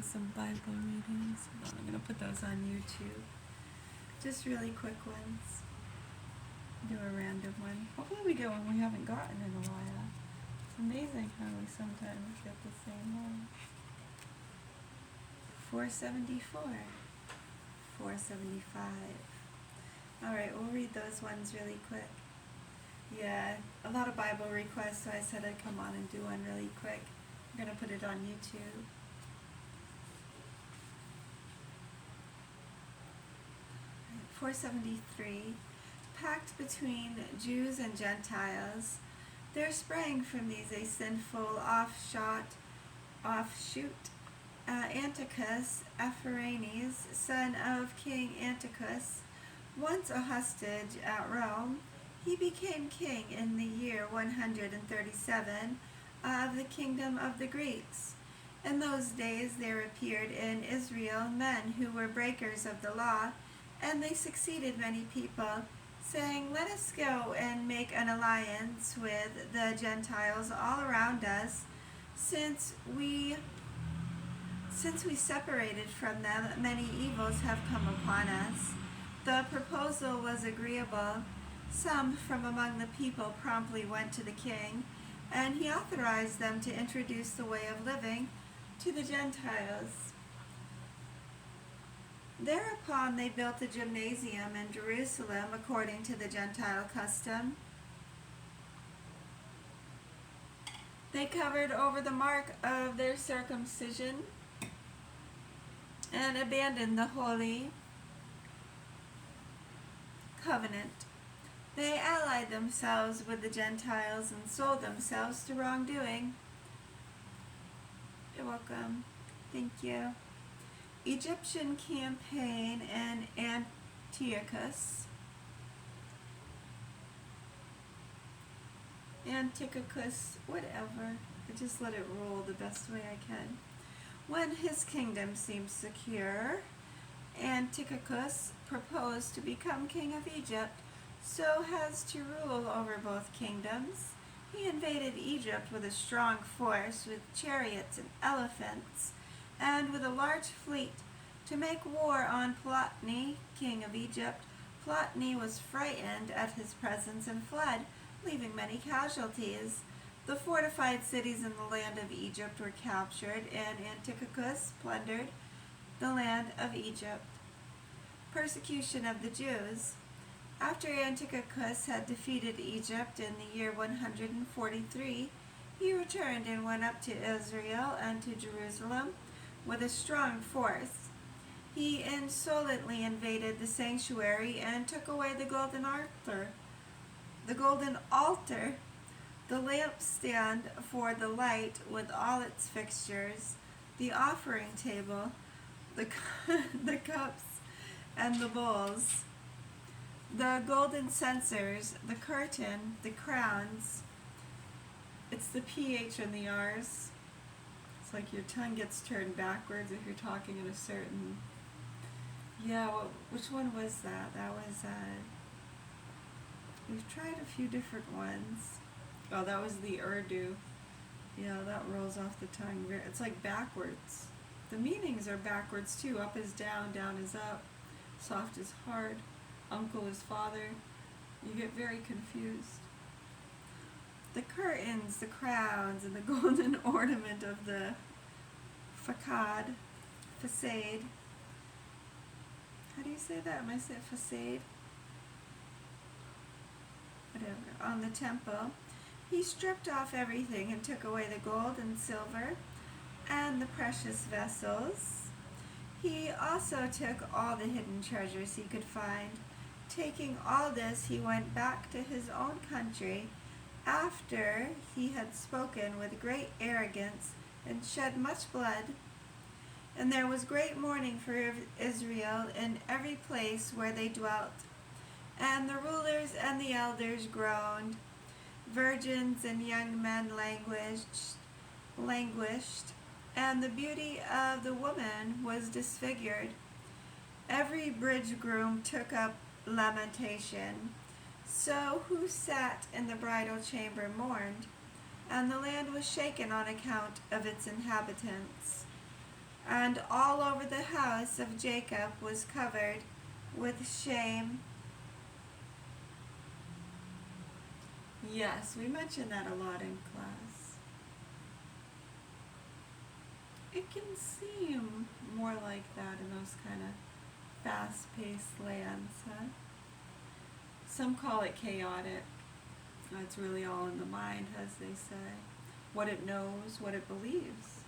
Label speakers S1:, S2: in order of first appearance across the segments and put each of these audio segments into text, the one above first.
S1: some Bible readings. Hold on, I'm going to put those on YouTube. Just really quick ones. Do a random one. Hopefully we get one we haven't gotten in a while. It's amazing how we sometimes get the same one. 474. 475. Alright, we'll read those ones really quick. Yeah, a lot of Bible requests, so I said I'd come on and do one really quick. I'm going to put it on YouTube. Right, 473. Pact between Jews and Gentiles. There sprang from these a sinful offshoot, Antiochus Epiphanes, son of King Antiochus, once a hostage at Rome. He became king in the year 137 of the kingdom of the Greeks. In those days there appeared in Israel men who were breakers of the law, and they succeeded many people, saying, "Let us go and make an alliance with the Gentiles all around us, since we separated from them, many evils have come upon us." The proposal was agreeable. Some from among the people promptly went to the king, and he authorized them to introduce the way of living to the Gentiles. Thereupon they built a gymnasium in Jerusalem according to the Gentile custom. They covered over the mark of their circumcision and abandoned the holy covenant. They allied themselves with the Gentiles and sold themselves to wrongdoing. You're welcome. Thank you. Egyptian campaign in Antiochus. Whatever. I just let it roll the best way I can. When his kingdom seemed secure, Antiochus proposed to become king of Egypt, so as to rule over both kingdoms. He invaded Egypt with a strong force, with chariots and elephants, and with a large fleet, to make war on Ptolemy, king of Egypt. Ptolemy was frightened at his presence and fled, leaving many casualties. The fortified cities in the land of Egypt were captured, and Antiochus plundered the land of Egypt. Persecution of the Jews. After Antiochus had defeated Egypt in the year 143, he returned and went up to Israel and to Jerusalem with a strong force. He insolently invaded the sanctuary and took away the golden altar, the lampstand for the light with all its fixtures, the offering table, the cups and the bowls, the golden censers, the curtain, the crowns. It's the PH and the R's. It's like your tongue gets turned backwards if you're talking in a certain... Yeah, which one was that? That was... We've tried a few different ones. Oh, that was the Urdu. Yeah, that rolls off the tongue. It's like backwards. The meanings are backwards too. Up is down, down is up. Soft is hard. Uncle is father. You get very confused. The curtains, the crowns, and the golden ornament of the facade. How do you say that? Am I saying facade? Whatever. On the temple. He stripped off everything and took away the gold and silver and the precious vessels. He also took all the hidden treasures he could find. Taking all this, he went back to his own country after he had spoken with great arrogance and shed much blood. And there was great mourning for Israel in every place where they dwelt. And the rulers and the elders groaned. Virgins and young men languished, and the beauty of the woman was disfigured. Every bridegroom took up lamentation. So who sat in the bridal chamber mourned, and the land was shaken on account of its inhabitants. And all over the house of Jacob was covered with shame. Yes, we mentioned that a lot in class. It can seem more like that in those kind of fast-paced lands, huh? Some call it chaotic. It's really all in the mind, as they say. What it knows, what it believes.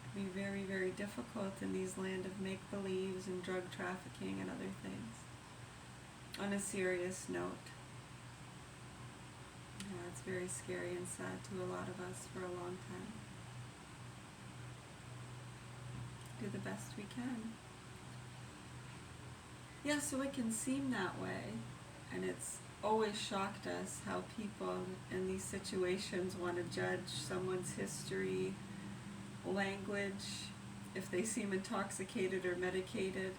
S1: It can be very, very difficult in these land of make-believes and drug trafficking and other things. On a serious note. Yeah, it's very scary and sad to a lot of us for a long time. Do the best we can. Yeah, so it can seem that way, and it's always shocked us how people in these situations want to judge someone's history, language, if they seem intoxicated or medicated.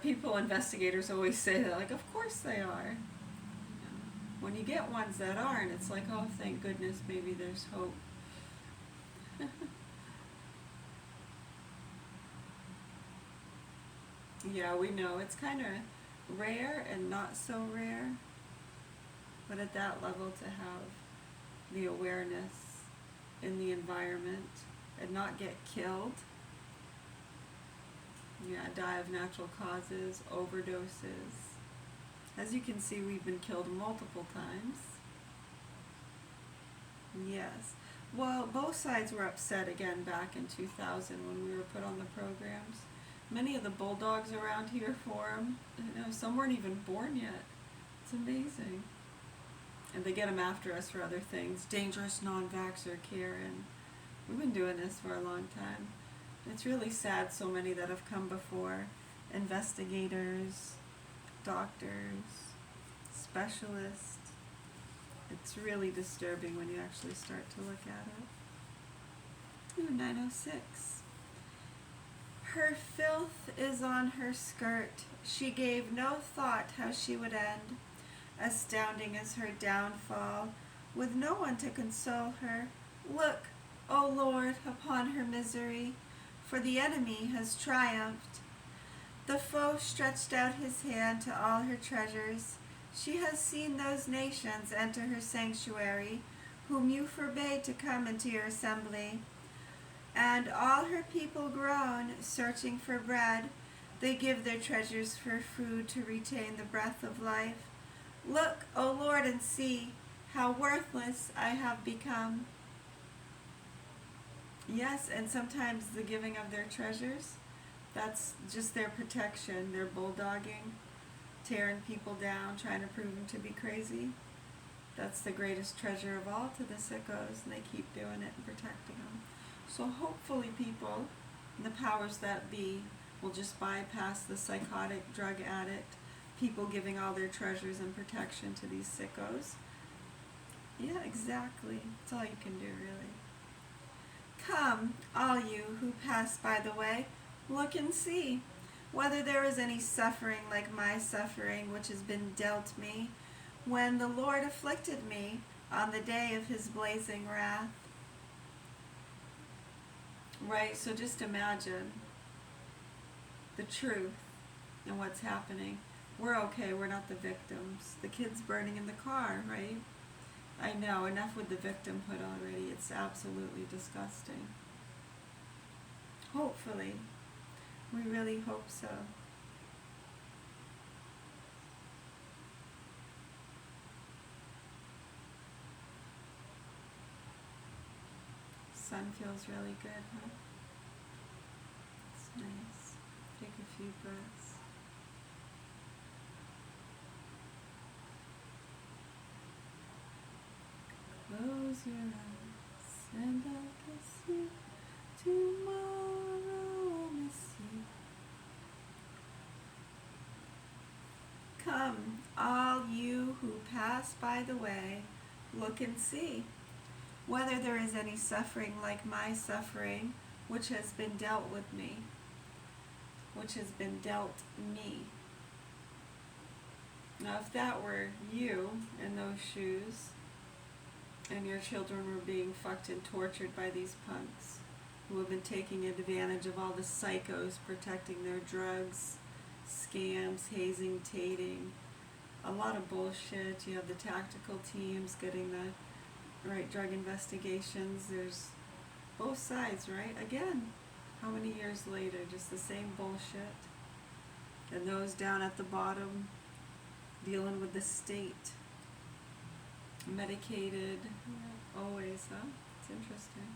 S1: People, investigators always say that, like, of course they are. When you get ones that aren't, it's like, oh, thank goodness, maybe there's hope. Yeah, we know it's kind of rare and not so rare, but at that level to have the awareness in the environment and not get killed, yeah, die of natural causes, overdoses. As you can see, we've been killed multiple times. Yes. Well, both sides were upset again back in 2000 when we were put on the programs. Many of the bulldogs around here for them, you know, some weren't even born yet. It's amazing. And they get them after us for other things. Dangerous non-vaxxer care, and we've been doing this for a long time. It's really sad, so many that have come before. Investigators, doctors, specialists. It's really disturbing when you actually start to look at it. Ooh, 906. Her filth is on her skirt. She gave no thought how she would end. Astounding is her downfall, with no one to console her. Look, O Lord, upon her misery, for the enemy has triumphed. The foe stretched out his hand to all her treasures. She has seen those nations enter her sanctuary, whom you forbade to come into your assembly. And all her people groan, searching for bread. They give their treasures for food to retain the breath of life. Look, O Lord, and see how worthless I have become. Yes, and sometimes the giving of their treasures, that's just their protection. They're bulldogging, tearing people down, trying to prove them to be crazy. That's the greatest treasure of all to the sickos, and they keep doing it and protecting them. So hopefully people, the powers that be, will just bypass the psychotic drug addict, people giving all their treasures and protection to these sickos. Yeah, exactly. That's all you can do, really. Come, all you who pass by the way, look and see whether there is any suffering like my suffering which has been dealt me, when the Lord afflicted me on the day of his blazing wrath. Right, so just imagine the truth and what's happening. We're okay, we're not the victims. The kid's burning in the car, right? I know, enough with the victimhood already. It's absolutely disgusting. Hopefully. We really hope so. Sun feels really good, huh? It's nice. Take a few breaths. Close your eyes and I'll kiss you. Tomorrow I'll miss you. Come, all you who pass by the way, look and see whether there is any suffering like my suffering, which has been dealt with me, which has been dealt me. Now, if that were you in those shoes, and your children were being fucked and tortured by these punks, who have been taking advantage of all the psychos protecting their drugs, scams, hazing, tating, a lot of bullshit. You have the tactical teams getting the right drug investigations. There's both sides, right? Again, how many years later, just the same bullshit. And those down at the bottom dealing with the state. Medicated, always, huh? It's interesting.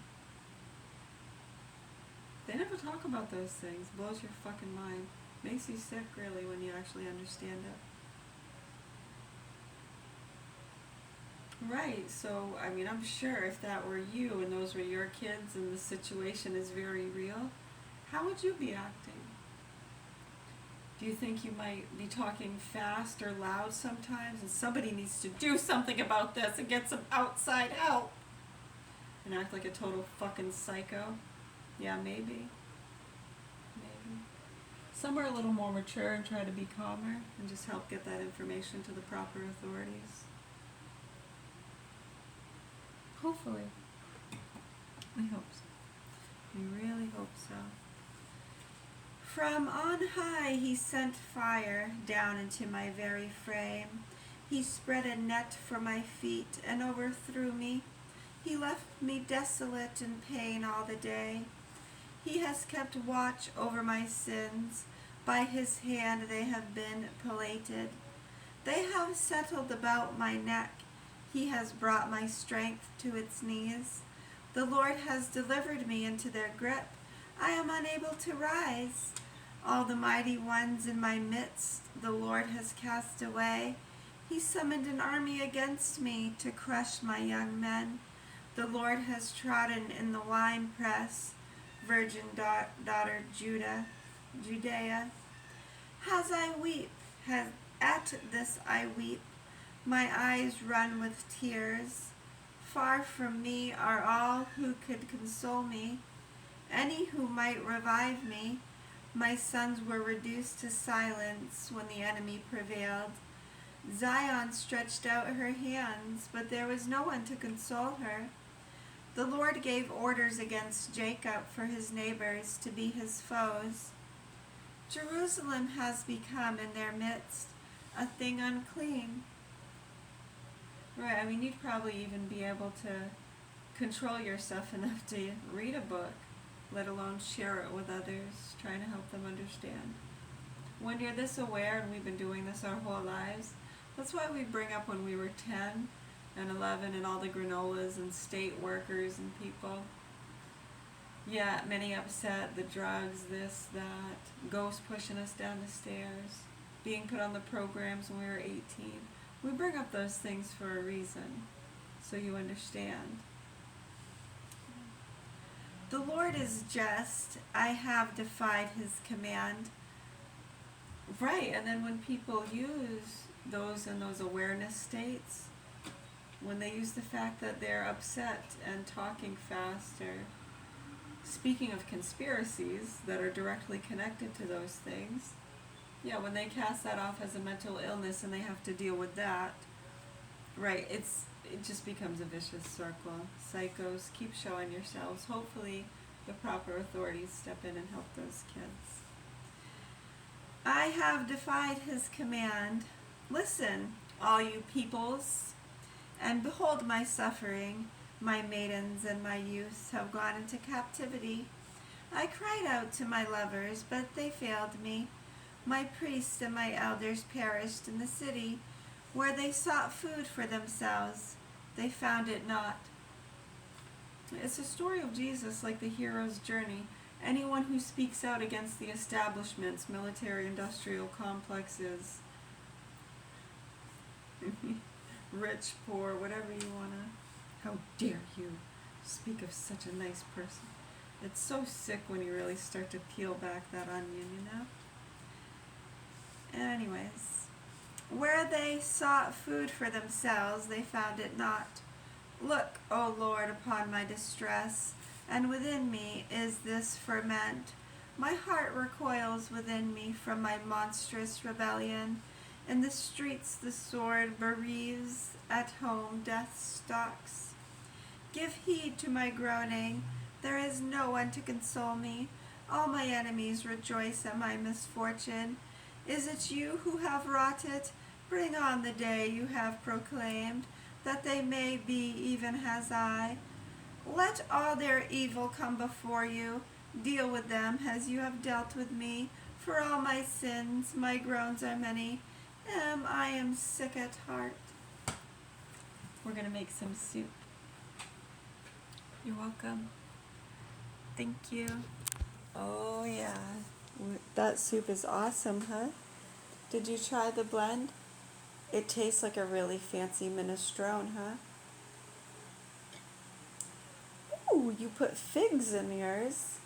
S1: They never talk about those things. Blows your fucking mind. Makes you sick, really, when you actually understand it. Right, so, I mean, I'm sure if that were you and those were your kids and the situation is very real, how would you be acting? Do you think you might be talking fast or loud sometimes and somebody needs to do something about this and get some outside help? And act like a total fucking psycho? Yeah, maybe. Maybe. Some are a little more mature and try to be calmer and just help get that information to the proper authorities. Hopefully. I hope so. I really hope so. From on high he sent fire down into my very frame. He spread a net for my feet and overthrew me. He left me desolate in pain all the day. He has kept watch over my sins. By his hand they have been palated. They have settled about my neck. He has brought my strength to its knees. The Lord has delivered me into their grip. I am unable to rise. All the mighty ones in my midst the Lord has cast away. He summoned an army against me to crush my young men. The Lord has trodden in the winepress, virgin daughter Judea. As I weep, at this I weep, my eyes run with tears. Far from me are all who could console me, any who might revive me. My sons were reduced to silence when the enemy prevailed. Zion stretched out her hands, but there was no one to console her. The Lord gave orders against Jacob for his neighbors to be his foes. Jerusalem has become in their midst a thing unclean. Right, I mean, you'd probably even be able to control yourself enough to read a book, let alone share it with others, trying to help them understand. When you're this aware, and we've been doing this our whole lives, that's why we bring up when we were 10 and 11 and all the granolas and state workers and people. Yeah, many upset, the drugs, this, that, ghosts pushing us down the stairs, being put on the programs when we were 18. We bring up those things for a reason, so you understand. The Lord is just. I have defied his command. Right, and then when people use those in those awareness states, when they use the fact that they're upset and talking fast or speaking of conspiracies that are directly connected to those things, yeah, when they cast that off as a mental illness and they have to deal with that, right, it just becomes a vicious circle. Psychos, keep showing yourselves. Hopefully the proper authorities step in and help those kids. I have defied his command. Listen, all you peoples, and behold my suffering. My maidens and my youths have gone into captivity. I cried out to my lovers, but they failed me. My priests and my elders perished in the city, where they sought food for themselves. They found it not. It's a story of Jesus, like the hero's journey. Anyone who speaks out against the establishments, military-industrial complexes, rich, poor, whatever you want to. How dare you speak of such a nice person. It's so sick when you really start to peel back that onion, you know? Anyways, where they sought food for themselves, they found it not. Look, O Lord, upon my distress, and within me is this ferment. My heart recoils within me from my monstrous rebellion. In the streets the sword bereaves, at home death stalks. Give heed to my groaning, There is no one to console me. All my enemies rejoice at my misfortune. Is it you who have wrought it? Bring on the day you have proclaimed, that they may be even as I. Let all their evil come before you. Deal with them as you have dealt with me. For all my sins, my groans are many. I am sick at heart. We're going to make some soup. You're welcome. Thank you. Oh yeah, that soup is awesome, huh? Did you try the blend? It tastes like a really fancy minestrone, huh? Ooh, you put figs in yours.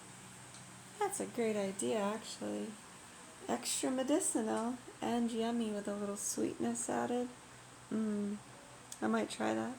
S1: That's a great idea, actually. Extra medicinal and yummy with a little sweetness added. I might try that.